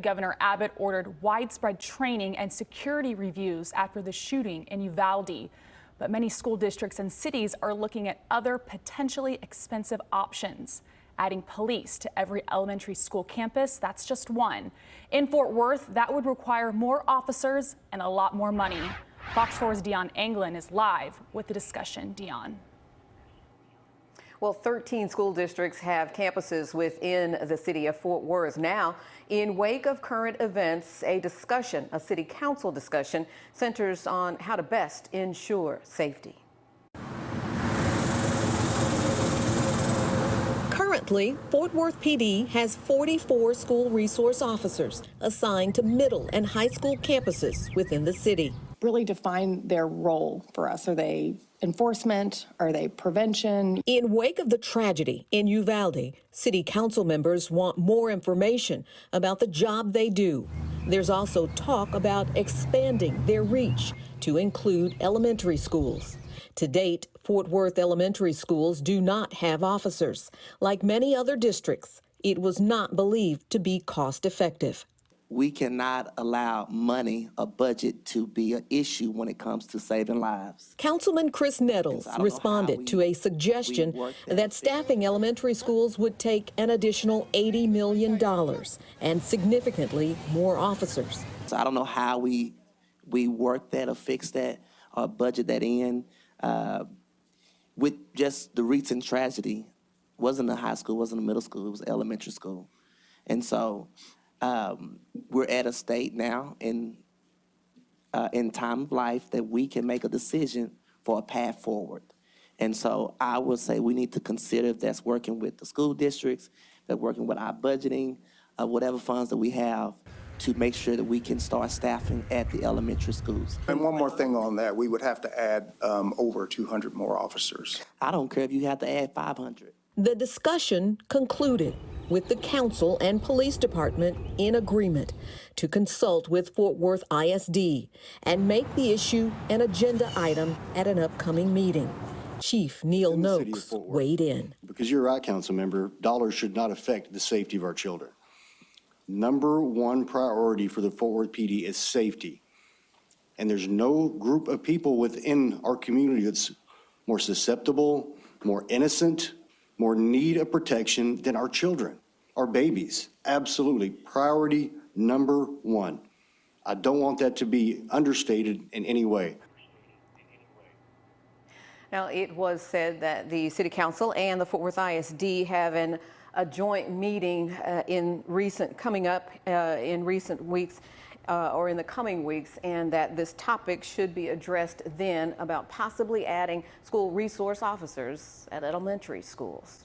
Governor Abbott ordered widespread training and security reviews after the shooting in Uvalde. But many school districts and cities are looking at other potentially expensive options. Adding police to every elementary school campus, that's just one. In Fort Worth, that would require more officers and a lot more money. Fox 4's Dion Anglin is live with the discussion. Dion. Well, 13 school districts have campuses within the city of Fort Worth. Now, in wake of current events, a city council discussion centers on how to best ensure safety. Currently, Fort Worth PD has 44 school resource officers assigned to middle and high school campuses within the city. Really define their role for us. Are they enforcement? Are they prevention? In wake of the tragedy in Uvalde, city council members want more information about the job they do. There's also talk about expanding their reach to include elementary schools. To date, Fort Worth elementary schools do not have officers. Like many other districts, it was not believed to be cost effective. We cannot allow money, a budget, to be an issue when it comes to saving lives. Councilman Chris Nettles responded to a suggestion that staffing elementary schools would take an additional $80 million and significantly more officers. So I don't know how we work that or fix that or budget that in. With just the recent tragedy, it wasn't a high school, wasn't a middle school, it was elementary school. And so we're at a state now in time of life that we can make a decision for a path forward. And so I would say we need to consider if that's working with the school districts, that's working with our budgeting, whatever funds that we have, to make sure that we can start staffing at the elementary schools. And one more thing on that, we would have to add over 200 more officers. I don't care if you have to add 500. The discussion concluded with the council and police department in agreement to consult with Fort Worth ISD and make the issue an agenda item at an upcoming meeting. Chief Neil Noakes weighed in. Because you're right, council member, dollars should not affect the safety of our children. Number one priority for the Fort Worth PD is safety. And there's no group of people within our community that's more susceptible, more innocent, more need of protection than our children, our babies. Absolutely. Priority number one. I don't want that to be understated in any way. Now, it was said that the City Council and the Fort Worth ISD have a joint meeting coming up in recent weeks or in the coming weeks, and that this topic should be addressed then about possibly adding school resource officers at elementary schools.